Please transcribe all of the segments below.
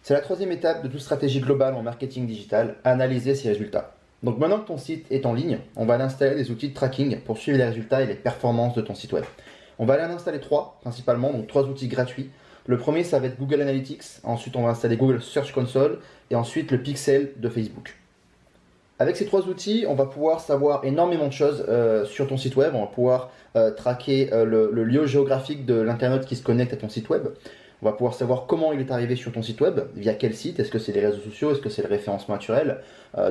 C'est la troisième étape de toute stratégie globale en marketing digital, analyser ses résultats. Donc maintenant que ton site est en ligne, on va aller installer des outils de tracking pour suivre les résultats et les performances de ton site web. On va aller en installer trois principalement, donc trois outils gratuits. Le premier, ça va être Google Analytics, ensuite on va installer Google Search Console et ensuite le Pixel de Facebook. Avec ces trois outils, on va pouvoir savoir énormément de choses sur ton site web. On va pouvoir traquer le lieu géographique de l'internaute qui se connecte à ton site web. On va pouvoir savoir comment il est arrivé sur ton site web, via quel site, est-ce que c'est les réseaux sociaux, est-ce que c'est le référencement naturel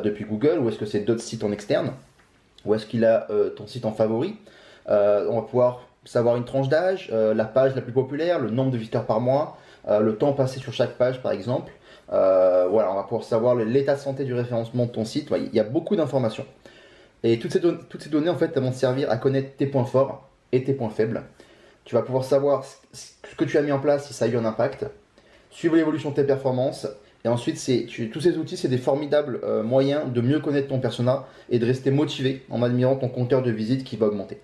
depuis Google, ou est-ce que c'est d'autres sites en externe, ou est-ce qu'il a ton site en favori. On va pouvoir savoir une tranche d'âge, la page la plus populaire, le nombre de visiteurs par mois, le temps passé sur chaque page par exemple. Voilà, on va pouvoir savoir l'état de santé du référencement de ton site. Ouais, il y a beaucoup d'informations. Et toutes ces données, en fait, elles vont te servir à connaître tes points forts et tes points faibles. Tu vas pouvoir savoir ce que tu as mis en place, si ça a eu un impact, suivre l'évolution de tes performances. Et ensuite, tous ces outils, c'est des formidables moyens de mieux connaître ton persona et de rester motivé en admirant ton compteur de visite qui va augmenter.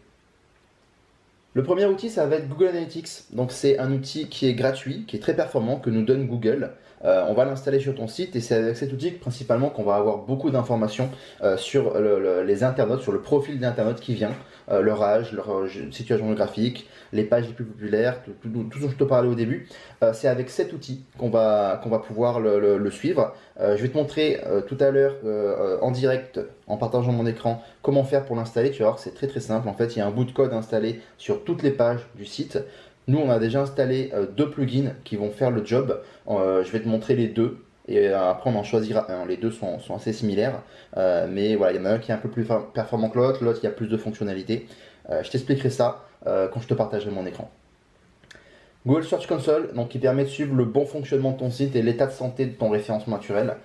Le premier outil, ça va être Google Analytics. Donc, c'est un outil qui est gratuit, qui est très performant, que nous donne Google. On va l'installer sur ton site et c'est avec cet outil principalement qu'on va avoir beaucoup d'informations sur les internautes, sur le profil d'internaute qui vient, leur âge, leur situation géographique, les pages les plus populaires, tout ce dont je te parlais au début. C'est avec cet outil qu'on va pouvoir le suivre. Je vais te montrer tout à l'heure en direct, en partageant mon écran, comment faire pour l'installer. Tu vas voir que c'est très très simple. En fait, il y a un bout de code installé sur toutes les pages du site. Nous, on a déjà installé deux plugins qui vont faire le job. Je vais te montrer les deux. Et après, on en choisira un. Les deux sont assez similaires. Mais voilà, il y en a un qui est un peu plus performant que l'autre. L'autre, il y a plus de fonctionnalités. Je t'expliquerai ça quand je te partagerai mon écran. Google Search Console, donc, qui permet de suivre le bon fonctionnement de ton site et l'état de santé de ton référencement naturel.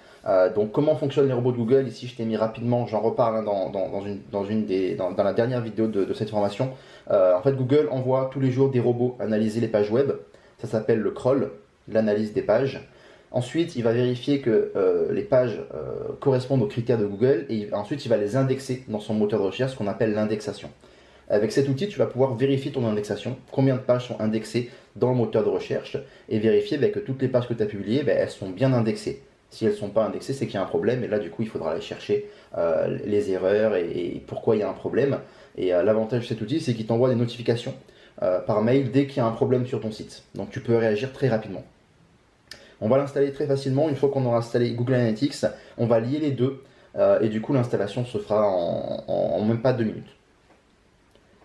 Donc comment fonctionnent les robots de Google. Ici je t'ai mis rapidement, j'en reparle hein, dans la dernière vidéo de cette formation. En fait Google envoie tous les jours des robots analyser les pages web. Ça s'appelle le crawl, l'analyse des pages. Ensuite il va vérifier que les pages correspondent aux critères de Google et ensuite il va les indexer dans son moteur de recherche, ce qu'on appelle l'indexation. Avec cet outil, tu vas pouvoir vérifier ton indexation, combien de pages sont indexées dans le moteur de recherche, et vérifier que toutes les pages que tu as publiées, elles sont bien indexées. Si elles ne sont pas indexées, c'est qu'il y a un problème, et là du coup il faudra aller chercher les erreurs et pourquoi il y a un problème. Et l'avantage de cet outil, c'est qu'il t'envoie des notifications par mail dès qu'il y a un problème sur ton site. Donc tu peux réagir très rapidement. On va l'installer très facilement. Une fois qu'on aura installé Google Analytics, on va lier les deux, et du coup l'installation se fera en même pas 2 minutes.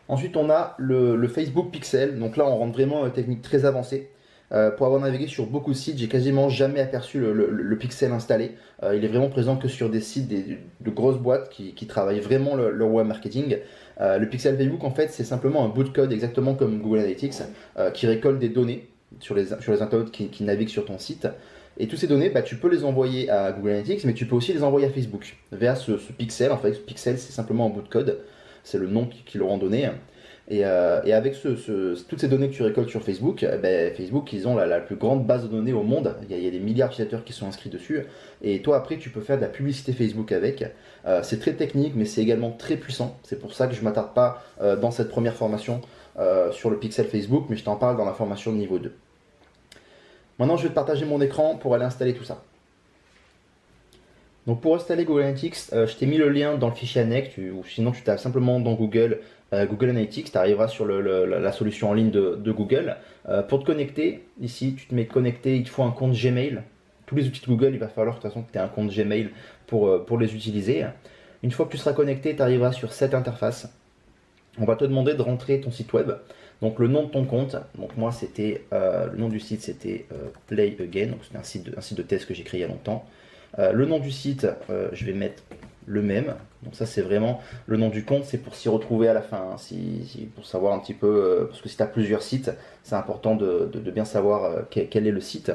Ensuite, on a le Facebook Pixel. Donc là, on rentre vraiment dans une technique très avancée. Pour avoir navigué sur beaucoup de sites, j'ai quasiment jamais aperçu le Pixel installé. Il est vraiment présent que sur des sites de grosses boîtes qui travaillent vraiment leur web marketing. Le Pixel Facebook, en fait, c'est simplement un bout de code, exactement comme Google Analytics, qui récolte des données sur les internautes qui naviguent sur ton site. Et toutes ces données, tu peux les envoyer à Google Analytics, mais tu peux aussi les envoyer à Facebook via ce Pixel. En fait, ce Pixel, c'est simplement un bout de code. C'est le nom qu'ils leur ont donné. Et avec toutes ces données que tu récoltes sur Facebook, Facebook, ils ont la plus grande base de données au monde. Il y a des milliards d'utilisateurs qui sont inscrits dessus. Et toi, après, tu peux faire de la publicité Facebook avec. C'est très technique, mais c'est également très puissant. C'est pour ça que je ne m'attarde pas dans cette première formation sur le Pixel Facebook, mais je t'en parle dans la formation de niveau 2. Maintenant, je vais te partager mon écran pour aller installer tout ça. Donc pour installer Google Analytics, je t'ai mis le lien dans le fichier annexe, ou sinon tu tapes simplement dans Google Analytics, tu arriveras sur la solution en ligne de Google. Pour te connecter, ici tu te mets connecté, il te faut un compte Gmail. Tous les outils de Google, il va falloir de toute façon que tu aies un compte Gmail pour les utiliser. Une fois que tu seras connecté, tu arriveras sur cette interface. On va te demander de rentrer ton site web. Donc le nom de ton compte, donc moi c'était, le nom du site c'était Play Again, donc c'était un site de test que j'ai créé il y a longtemps. Le nom du site, je vais mettre le même. Donc ça c'est vraiment le nom du compte, c'est pour s'y retrouver à la fin, hein, pour savoir un petit peu, parce que si tu as plusieurs sites, c'est important de bien savoir quel est le site.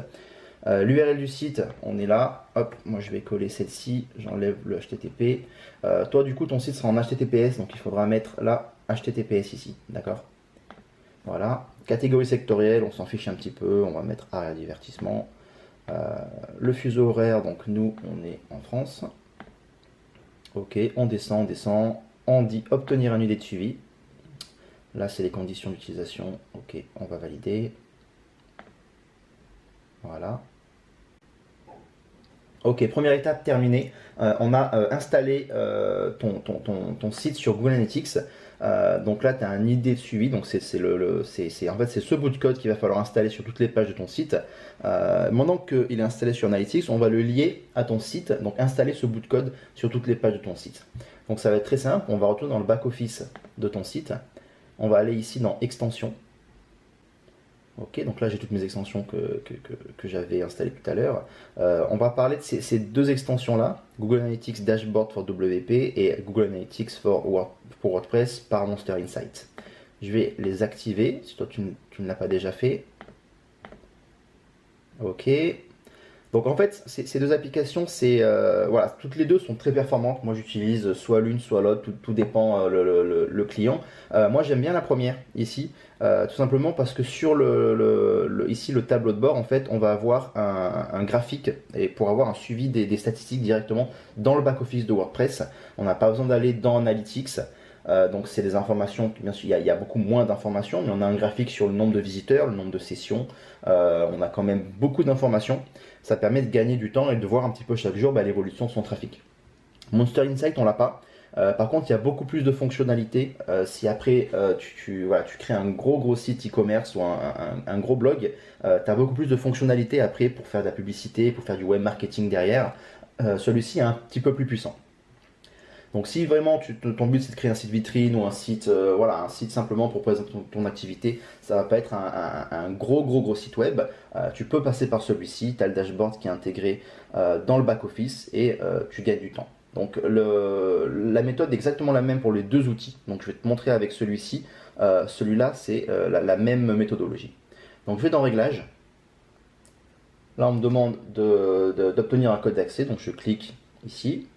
L'URL du site, on est là, hop, moi je vais coller celle-ci, j'enlève le HTTP. Toi du coup ton site sera en HTTPS, donc il faudra mettre là HTTPS ici, d'accord? Voilà, catégorie sectorielle, on s'en fiche un petit peu, on va mettre arrière divertissement. Le fuseau horaire, donc nous on est en France. Ok, on descend, on dit obtenir un UD de suivi. Là c'est les conditions d'utilisation. Ok, on va valider. Voilà. Ok, première étape terminée. On a installé ton site sur Google Analytics. Donc là, tu as une idée de suivi. Donc en fait, c'est ce bout de code qu'il va falloir installer sur toutes les pages de ton site. Maintenant qu'il est installé sur Analytics, on va le lier à ton site. Donc installer ce bout de code sur toutes les pages de ton site. Donc ça va être très simple. On va retourner dans le back-office de ton site. On va aller ici dans Extensions. Ok, donc là j'ai toutes mes extensions que j'avais installées tout à l'heure. On va parler de ces deux extensions là, Google Analytics Dashboard for WP et Google Analytics pour WordPress par Monster Insight. Je vais les activer si toi tu ne l'as pas déjà fait. Ok. Donc en fait, ces deux applications, voilà, toutes les deux sont très performantes. Moi, j'utilise soit l'une, soit l'autre, tout dépend le client. Moi, j'aime bien la première ici, tout simplement parce que sur ici le tableau de bord, en fait, on va avoir un graphique et pour avoir un suivi des statistiques directement dans le back-office de WordPress. On n'a pas besoin d'aller dans Analytics. Donc c'est des informations, bien sûr il y a beaucoup moins d'informations, mais on a un graphique sur le nombre de visiteurs, le nombre de sessions, on a quand même beaucoup d'informations. Ça permet de gagner du temps et de voir un petit peu chaque jour l'évolution de son trafic. Monster Insight, on l'a pas. Par contre, il y a beaucoup plus de fonctionnalités. Si après voilà, tu crées un gros site e-commerce ou un gros blog, tu as beaucoup plus de fonctionnalités après pour faire de la publicité, pour faire du web marketing derrière. Celui-ci est un petit peu plus puissant. Donc si vraiment ton but c'est de créer un site vitrine ou un site, voilà, un site simplement pour présenter ton activité, ça va pas être un gros site web. Tu peux passer par celui-ci, tu as le dashboard qui est intégré dans le back-office et tu gagnes du temps. Donc la méthode est exactement la même pour les deux outils. Donc je vais te montrer avec celui-ci. Celui-là c'est la même méthodologie. Donc je vais dans Réglages. Là on me demande d'obtenir un code d'accès, donc je clique ici.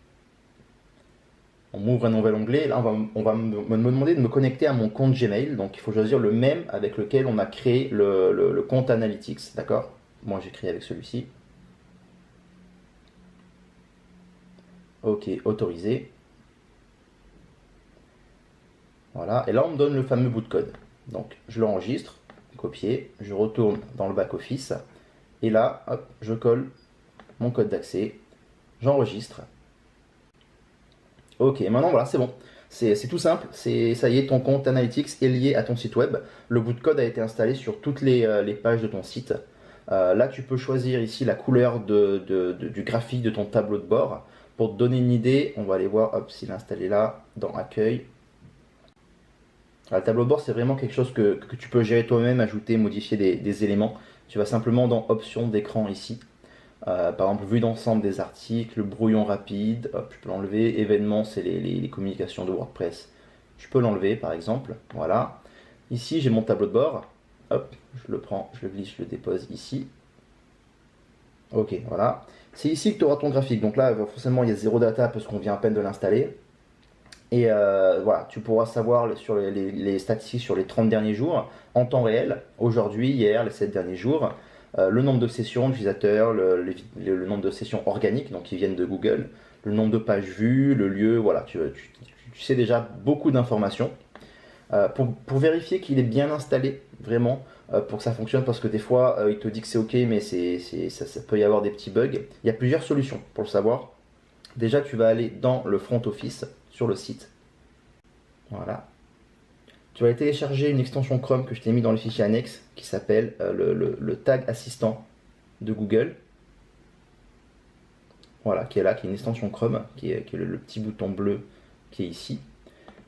On m'ouvre un nouvel onglet, là on va me demander de me connecter à mon compte Gmail, donc il faut choisir le même avec lequel on a créé le compte Analytics, d'accord? Moi j'ai créé avec celui-ci. Ok, autorisé. Voilà, et là on me donne le fameux bout de code. Donc je l'enregistre, copier, je retourne dans le back-office, et là, hop, je colle mon code d'accès, j'enregistre. Ok, maintenant voilà, c'est bon. C'est tout simple, ça y est, ton compte Analytics est lié à ton site web. Le bout de code a été installé sur toutes les pages de ton site. Là, tu peux choisir ici la couleur du graphique de ton tableau de bord. Pour te donner une idée, on va aller voir, hop, s'il est installé là, dans Accueil. Alors, le tableau de bord, c'est vraiment quelque chose que tu peux gérer toi-même, ajouter, modifier des éléments. Tu vas simplement dans Options d'écran ici. Par exemple, vue d'ensemble des articles, brouillon rapide, hop, je peux l'enlever. Événements, c'est les communications de WordPress. Je peux l'enlever par exemple. Voilà. Ici, j'ai mon tableau de bord. Hop, je le prends, je le glisse, je le dépose ici. Ok, voilà. C'est ici que tu auras ton graphique. Donc là, forcément, il y a zéro data parce qu'on vient à peine de l'installer. Et voilà, tu pourras savoir sur les statistiques sur les 30 derniers jours en temps réel, aujourd'hui, hier, les 7 derniers jours. Le nombre de sessions d'utilisateurs, le nombre de sessions organiques, donc qui viennent de Google, le nombre de pages vues, le lieu, voilà, tu sais déjà beaucoup d'informations. Pour vérifier qu'il est bien installé, vraiment, pour que ça fonctionne, parce que des fois, il te dit que c'est OK, mais ça peut y avoir des petits bugs. Il y a plusieurs solutions pour le savoir. Déjà, tu vas aller dans le front office sur le site. Voilà. Tu vas aller télécharger une extension Chrome que je t'ai mis dans le fichier annexe qui s'appelle le tag assistant de Google. Voilà, qui est là, qui est une extension Chrome, qui est le petit bouton bleu qui est ici.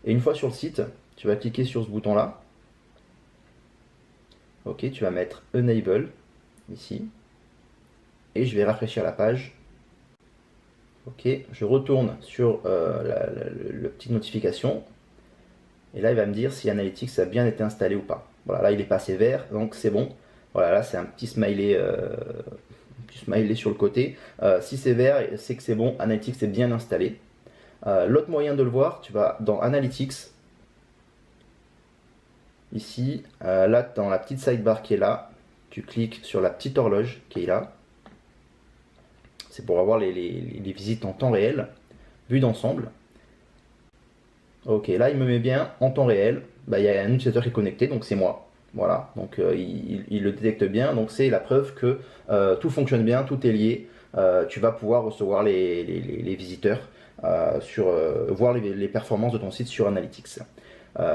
Et une fois sur le site, tu vas cliquer sur ce bouton-là. Ok, tu vas mettre Enable ici. Et je vais rafraîchir la page. Ok, je retourne sur la petite notification. Et là, il va me dire si Analytics a bien été installé ou pas. Voilà, là, il est passé vert, donc c'est bon. Voilà, là, c'est un petit smiley sur le côté. Si c'est vert, c'est que c'est bon, Analytics est bien installé. L'autre moyen de le voir, tu vas dans Analytics. Ici, là, dans la petite sidebar qui est là, tu cliques sur la petite horloge qui est là. C'est pour avoir les visites en temps réel, vue d'ensemble. Ok, là il me met bien en temps réel. Bah, il y a un utilisateur qui est connecté, donc c'est moi. Voilà, donc il le détecte bien. Donc c'est la preuve que tout fonctionne bien, tout est lié. tu vas pouvoir recevoir les visiteurs, voir les performances de ton site sur Analytics.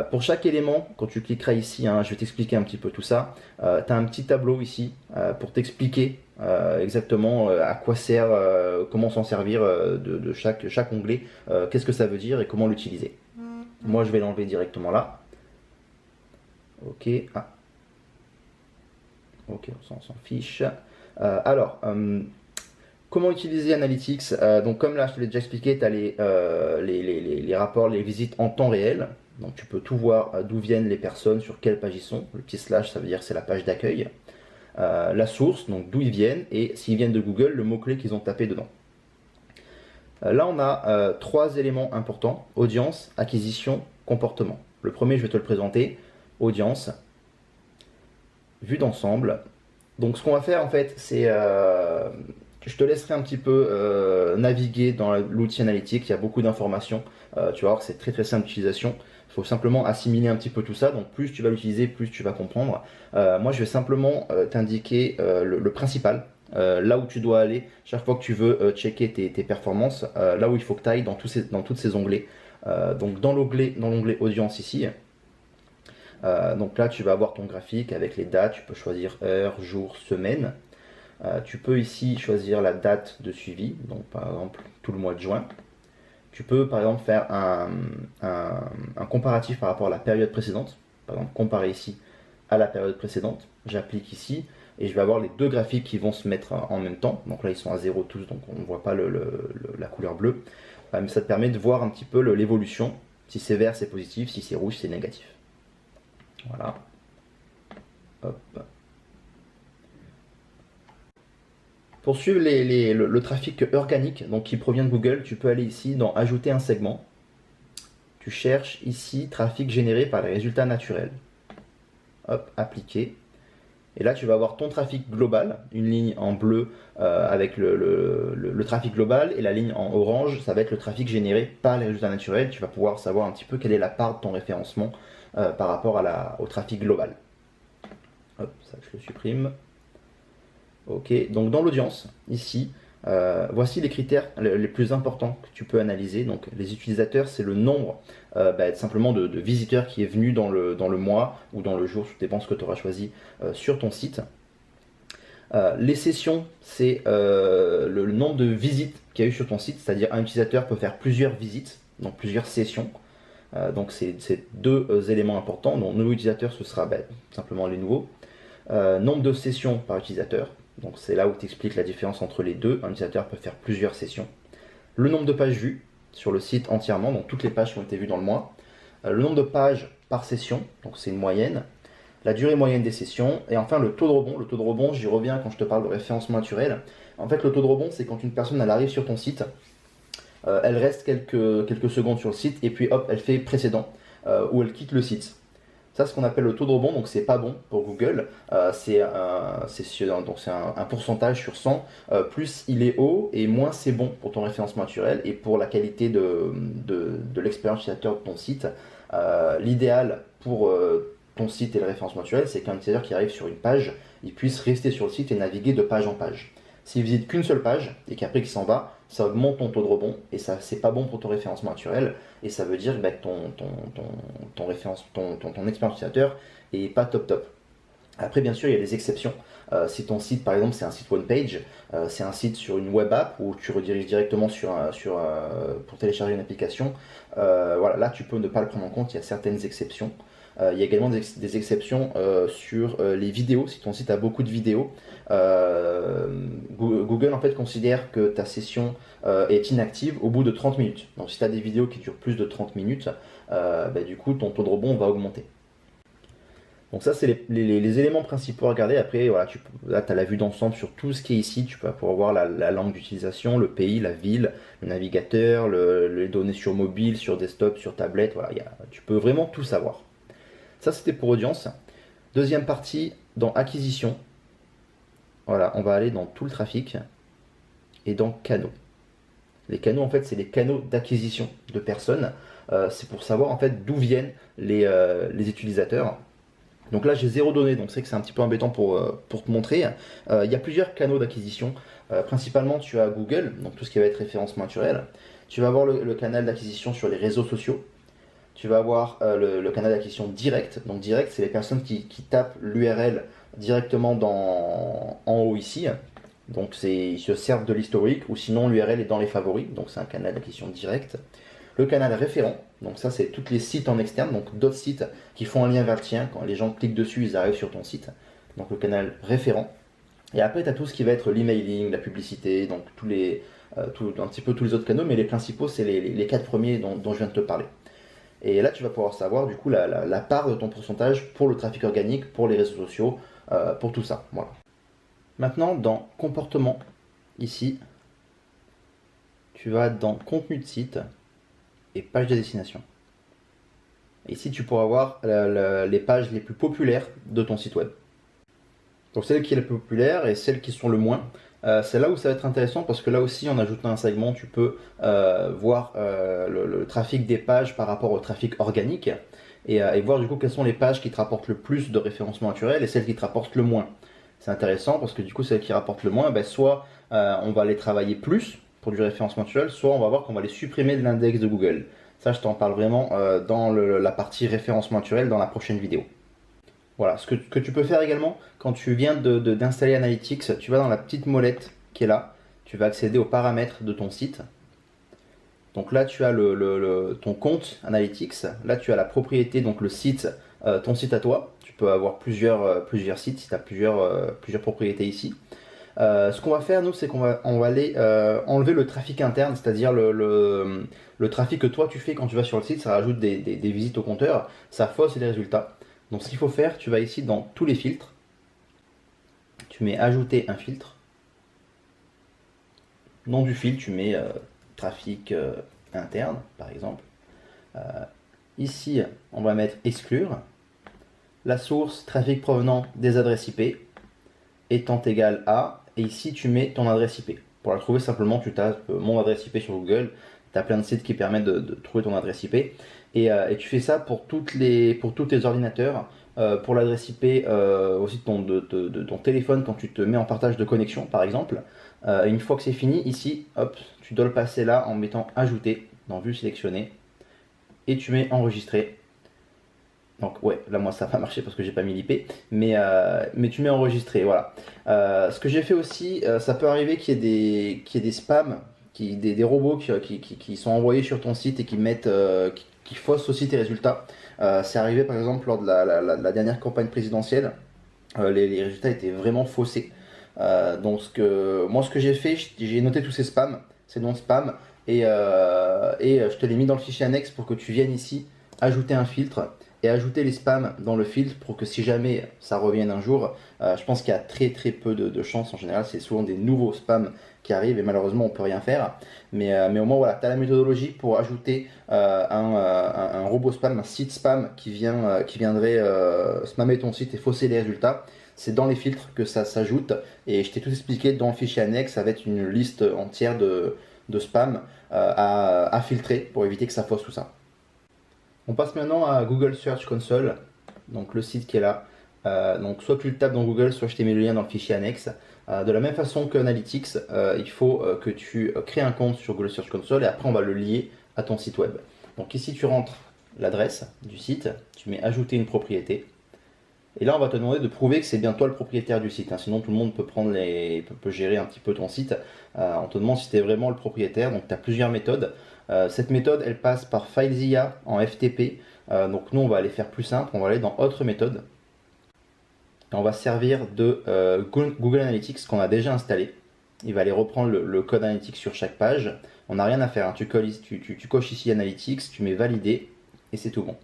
Pour chaque élément, quand tu cliqueras ici, hein, je vais t'expliquer un petit peu tout ça, tu as un petit tableau ici pour t'expliquer exactement à quoi sert, comment s'en servir de chaque onglet, qu'est-ce que ça veut dire et comment l'utiliser. Moi je vais l'enlever directement là. Ok, ok, on s'en fiche. Alors, comment utiliser Analytics? Donc comme là je te l'ai déjà expliqué, tu as les rapports, les visites en temps réel. Donc tu peux tout voir d'où viennent les personnes, sur quelle page ils sont. Le petit slash, ça veut dire que c'est la page d'accueil. La source, donc d'où ils viennent, et s'ils viennent de Google, le mot-clé qu'ils ont tapé dedans. Là, on a 3 éléments importants: audience, acquisition, comportement. Le premier, je vais te le présenter: audience, vue d'ensemble. Donc ce qu'on va faire en fait, c'est je te laisserai un petit peu naviguer dans l'outil analytique. Il y a beaucoup d'informations. Tu vas voir que c'est très simple d'utilisation. Il faut simplement assimiler un petit peu tout ça. Donc plus tu vas l'utiliser, plus tu vas comprendre. Moi, je vais simplement t'indiquer le principal. Là où tu dois aller chaque fois que tu veux checker tes performances. Là où il faut que tu ailles dans toutes ces onglets. Donc dans l'onglet audience ici. Donc là, tu vas avoir ton graphique avec les dates. Tu peux choisir heure, jour, semaine. Tu peux ici choisir la date de suivi, donc par exemple tout le mois de juin. Tu peux par exemple faire un comparatif par rapport à la période précédente. Par exemple, comparer ici à la période précédente. J'applique ici et je vais avoir les deux graphiques qui vont se mettre en même temps. Donc là, ils sont à 0 tous, donc on ne voit pas la couleur bleue. Mais ça te permet de voir un petit peu l'évolution. Si c'est vert, c'est positif. Si c'est rouge, c'est négatif. Voilà. Hop. Pour suivre le trafic organique, donc qui provient de Google, tu peux aller ici dans Ajouter un segment. Tu cherches ici trafic généré par les résultats naturels. Hop, appliquer. Et là, tu vas avoir ton trafic global, une ligne en bleu avec le trafic global, et la ligne en orange, ça va être le trafic généré par les résultats naturels. Tu vas pouvoir savoir un petit peu quelle est la part de ton référencement par rapport au trafic global. Hop, ça je le supprime. Ok, donc dans l'audience, ici, voici les critères les plus importants que tu peux analyser. Donc les utilisateurs, c'est le nombre simplement de visiteurs qui est venu dans le mois ou dans le jour, tout dépend ce que tu auras choisi sur ton site. Les sessions, c'est le nombre de visites qu'il y a eu sur ton site, c'est-à-dire un utilisateur peut faire plusieurs visites, donc plusieurs sessions. Donc c'est deux éléments importants. Donc nouveau utilisateur, ce sera simplement les nouveaux. Nombre de sessions par utilisateur. Donc c'est là où tu expliques la différence entre les deux. Un utilisateur peut faire plusieurs sessions. Le nombre de pages vues sur le site entièrement, donc toutes les pages qui ont été vues dans le mois. Le nombre de pages par session, donc c'est une moyenne. La durée moyenne des sessions. Et enfin le taux de rebond. Le taux de rebond, j'y reviens quand je te parle de référencement naturel. En fait, le taux de rebond, c'est quand une personne elle arrive sur ton site, elle reste quelques secondes sur le site et puis hop, elle fait précédent ou elle quitte le site. Ça, c'est ce qu'on appelle le taux de rebond, donc c'est pas bon pour Google. C'est un pourcentage sur 100. Plus il est haut et moins c'est bon pour ton référencement naturel et pour la qualité de l'expérience utilisateur de ton site. L'idéal pour ton site et le référencement naturel, c'est qu'un utilisateur qui arrive sur une page, il puisse rester sur le site et naviguer de page en page. S'il visite qu'une seule page et qu'après qu'il s'en va, ça augmente ton taux de rebond et ça c'est pas bon pour ton référencement naturel et ça veut dire que ton expérience utilisateur est pas top. Après bien sûr il y a des exceptions. Si ton site par exemple c'est un site one page, c'est un site sur une web app où tu rediriges directement pour télécharger une application, voilà, là tu peux ne pas le prendre en compte, il y a certaines exceptions. Il y a également des exceptions sur les vidéos. Si ton site a beaucoup de vidéos, Google en fait considère que ta session est inactive au bout de 30 minutes. Donc si tu as des vidéos qui durent plus de 30 minutes, du coup ton taux de rebond va augmenter. Donc ça c'est les éléments principaux à regarder. Après voilà, là tu as la vue d'ensemble sur tout ce qui est ici. Tu vas pouvoir voir la langue d'utilisation, le pays, la ville, le navigateur, les données sur mobile, sur desktop, sur tablette. Voilà, tu peux vraiment tout savoir. Ça, c'était pour audience. Deuxième partie, dans acquisition. Voilà, on va aller dans tout le trafic et dans canaux. Les canaux, en fait, c'est les canaux d'acquisition de personnes. C'est pour savoir, en fait, d'où viennent les utilisateurs. Donc là, j'ai 0 données, donc c'est que c'est un petit peu embêtant pour te montrer. Il y a plusieurs canaux d'acquisition. Principalement, tu as Google, donc tout ce qui va être référencement naturel. Tu vas avoir le canal d'acquisition sur les réseaux sociaux. Tu vas avoir le canal d'acquisition direct. Donc direct, c'est les personnes qui tapent l'URL directement en haut ici. Donc ils se servent de l'historique, ou sinon l'URL est dans les favoris. Donc c'est un canal d'acquisition direct. Le canal référent, donc ça c'est tous les sites en externe, donc d'autres sites qui font un lien vers le tien. Quand les gens cliquent dessus, ils arrivent sur ton site. Donc le canal référent. Et après, tu as tout ce qui va être l'emailing, la publicité, donc un petit peu tous les autres canaux, mais les principaux, c'est les 4 premiers dont je viens de te parler. Et là, tu vas pouvoir savoir du coup la part de ton pourcentage pour le trafic organique, pour les réseaux sociaux, pour tout ça. Voilà. Maintenant, dans comportement, ici, tu vas dans contenu de site et page de destination. Ici, tu pourras voir les pages les plus populaires de ton site web. Donc celles qui sont les plus populaires et celles qui sont le moins. C'est là où ça va être intéressant parce que là aussi, en ajoutant un segment, tu peux voir le trafic des pages par rapport au trafic organique et voir du coup quelles sont les pages qui te rapportent le plus de référencement naturel et celles qui te rapportent le moins. C'est intéressant parce que du coup, celles qui rapportent le moins, soit on va les travailler plus pour du référencement naturel, soit on va voir qu'on va les supprimer de l'index de Google. Ça, je t'en parle vraiment dans la partie référencement naturel dans la prochaine vidéo. Voilà, ce que tu peux faire également, quand tu viens d'installer Analytics, tu vas dans la petite molette qui est là, tu vas accéder aux paramètres de ton site. Donc là, tu as ton compte Analytics, là tu as la propriété, donc le site, ton site à toi. Tu peux avoir plusieurs sites si tu as plusieurs propriétés ici. Ce qu'on va faire, nous, c'est qu'on va aller enlever le trafic interne, c'est-à-dire le trafic que toi tu fais quand tu vas sur le site, ça rajoute des visites au compteur, ça fausse les résultats. Donc ce qu'il faut faire, tu vas ici dans tous les filtres, tu mets ajouter un filtre, nom du fil, tu mets trafic interne par exemple. Ici, on va mettre exclure, la source trafic provenant des adresses IP étant égal à, et ici tu mets ton adresse IP. Pour la trouver simplement, tu tapes mon adresse IP sur Google, tu as plein de sites qui permettent de trouver ton adresse IP. Et tu fais ça pour tous tes ordinateurs, pour l'adresse IP aussi de ton téléphone quand tu te mets en partage de connexion par exemple. Une fois que c'est fini, ici, hop, tu dois le passer là en mettant ajouter dans vue sélectionnée et tu mets enregistrer. Donc ouais, là moi ça n'a pas marché parce que j'ai pas mis l'IP, mais tu mets enregistrer, voilà. Ce que j'ai fait aussi, ça peut arriver qu'il y ait des spams, des robots qui sont envoyés sur ton site et qui faussent aussi tes résultats. C'est arrivé par exemple lors de la dernière campagne présidentielle, les résultats étaient vraiment faussés. Donc ce que j'ai fait, j'ai noté tous ces spams, ces non-spams, et je te l'ai mis dans le fichier annexe pour que tu viennes ici ajouter un filtre et ajouter les spams dans le filtre pour que si jamais ça revienne un jour, je pense qu'il y a très peu de chances en général, c'est souvent des nouveaux spams qui arrivent et malheureusement on peut rien faire, mais au moins voilà, tu as la méthodologie pour ajouter un robot spam, un site spam qui viendrait spammer ton site et fausser les résultats. C'est dans les filtres que ça s'ajoute et je t'ai tout expliqué dans le fichier annexe avec une liste entière de spam à filtrer pour éviter que ça fausse tout ça. On passe maintenant à Google Search Console, donc le site qui est là. Donc soit tu le tapes dans Google, soit je t'ai mis le lien dans le fichier annexe. De la même façon que Analytics, il faut que tu crées un compte sur Google Search Console et après on va le lier à ton site web. Donc ici tu rentres l'adresse du site, tu mets ajouter une propriété. Et là on va te demander de prouver que c'est bien toi le propriétaire du site, hein. Sinon tout le monde peut gérer un petit peu ton site. On te demande si tu es vraiment le propriétaire, donc tu as plusieurs méthodes. Cette méthode elle passe par FileZilla en FTP, donc nous on va aller faire plus simple, on va aller dans autre méthode. Et on va servir de Google Analytics qu'on a déjà installé. Il va aller reprendre le code Analytics sur chaque page. On n'a rien à faire, hein. Tu coches ici Analytics, tu mets valider et c'est tout bon.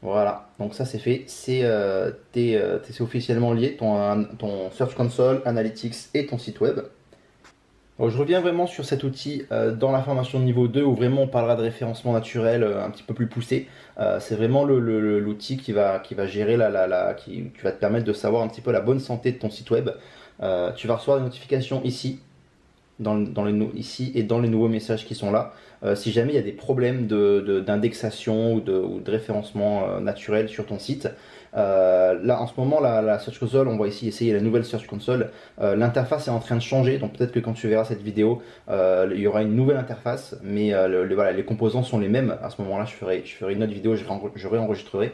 Voilà, donc ça c'est fait, c'est officiellement lié, ton Search Console, Analytics et ton site web. Donc, je reviens vraiment sur cet outil dans la formation de niveau 2 où vraiment on parlera de référencement naturel un petit peu plus poussé. C'est vraiment l'outil qui va gérer qui va te permettre de savoir un petit peu la bonne santé de ton site web. Tu vas recevoir des notifications ici. Ici et dans les nouveaux messages qui sont là, si jamais il y a des problèmes d'indexation ou de référencement naturel sur ton site, Là, en ce moment, la Search Console, on va ici essayer la nouvelle Search Console. L'interface est en train de changer, donc peut-être que quand tu verras cette vidéo, il y aura une nouvelle interface, mais voilà, les composants sont les mêmes. À ce moment-là, je ferai une autre vidéo, je réenregistrerai.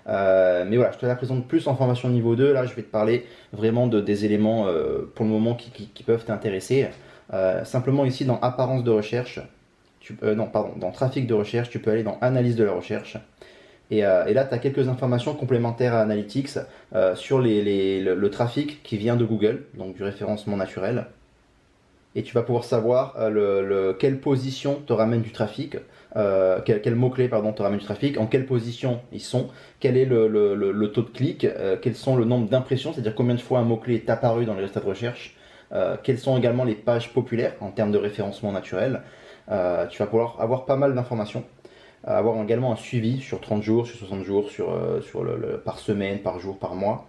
Mais voilà, je te la présente plus en formation niveau 2. Là, je vais te parler vraiment des éléments pour le moment qui peuvent t'intéresser. Simplement ici, dans apparence de recherche, non, pardon, dans trafic de recherche, tu peux aller dans analyse de la recherche. Et là, tu as quelques informations complémentaires à Analytics sur le trafic qui vient de Google, donc du référencement naturel. Et tu vas pouvoir savoir quelle position te ramène du trafic, quel mot-clé te ramène du trafic, en quelle position ils sont, quel est le taux de clic, quels sont le nombre d'impressions, c'est-à-dire combien de fois un mot-clé est apparu dans les résultats de recherche, quelles sont également les pages populaires en termes de référencement naturel. Tu vas pouvoir avoir pas mal d'informations, avoir également un suivi sur 30 jours, sur 60 jours, par semaine, par jour, par mois.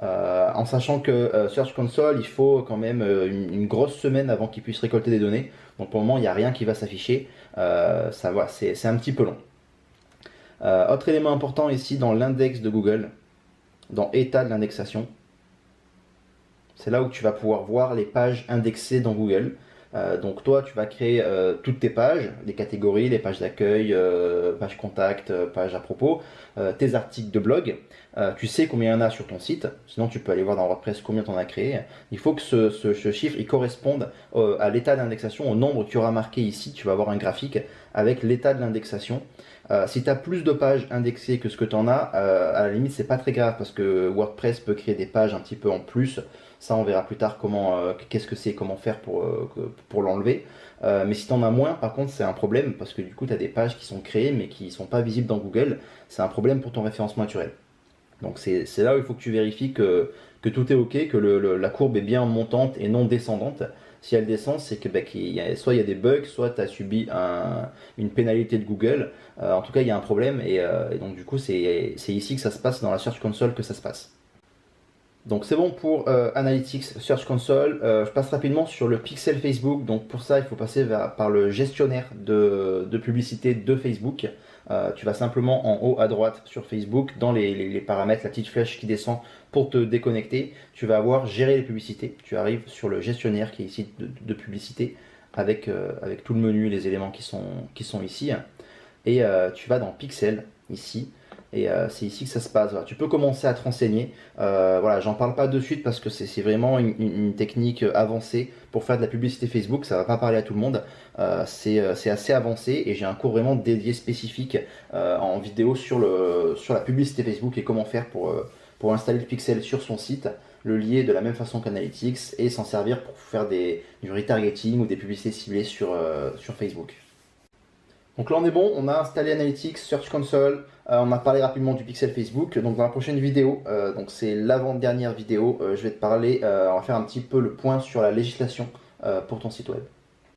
En sachant que Search Console, il faut quand même une grosse semaine avant qu'il puisse récolter des données. Donc pour le moment, il n'y a rien qui va s'afficher. Ça va, c'est un petit peu long. Autre élément important ici dans l'index de Google, dans état de l'indexation, c'est là où tu vas pouvoir voir les pages indexées dans Google. Donc toi, tu vas créer toutes tes pages, les catégories, les pages d'accueil, pages contact, pages à propos, tes articles de blog. Tu sais combien il y en a sur ton site, sinon tu peux aller voir dans WordPress combien tu en as créé. Il faut que ce chiffre il corresponde à l'état d'indexation, au nombre que tu auras marqué ici. Tu vas avoir un graphique avec l'état de l'indexation. Si tu as plus de pages indexées que ce que tu en as, à la limite c'est pas très grave parce que WordPress peut créer des pages un petit peu en plus. Ça on verra plus tard qu'est-ce que c'est, comment faire pour l'enlever. Mais si tu en as moins, par contre c'est un problème parce que du coup tu as des pages qui sont créées mais qui ne sont pas visibles dans Google. C'est un problème pour ton référencement naturel. Donc c'est là où il faut que tu vérifies que tout est ok, que la courbe est bien montante et non descendante. Si elle descend, c'est que soit il y a des bugs, soit tu as subi une pénalité de Google. En tout cas, il y a un problème et donc du coup, c'est ici que ça se passe, dans la Search Console que ça se passe. Donc c'est bon pour Analytics, Search Console. Je passe rapidement sur le pixel Facebook. Donc pour ça, il faut passer par le gestionnaire de publicité de Facebook. Tu vas simplement en haut à droite sur Facebook, dans les paramètres, la petite flèche qui descend pour te déconnecter. Tu vas avoir gérer les publicités. Tu arrives sur le gestionnaire qui est ici de publicité avec tout le menu, les éléments qui sont ici. Et tu vas dans Pixel ici. Et c'est ici que ça se passe. Voilà. Tu peux commencer à te renseigner. Voilà, j'en parle pas de suite parce que c'est vraiment une technique avancée pour faire de la publicité Facebook. Ça va pas parler à tout le monde. C'est assez avancé et j'ai un cours vraiment dédié spécifique en vidéo sur la publicité Facebook et comment faire pour installer le pixel sur son site, le lier de la même façon qu'Analytics et s'en servir pour faire du retargeting ou des publicités ciblées sur Facebook. Donc là on est bon, on a installé Analytics, Search Console, on a parlé rapidement du pixel Facebook. Donc dans la prochaine vidéo, donc c'est l'avant-dernière vidéo, je vais te parler, on va faire un petit peu le point sur la législation pour ton site web.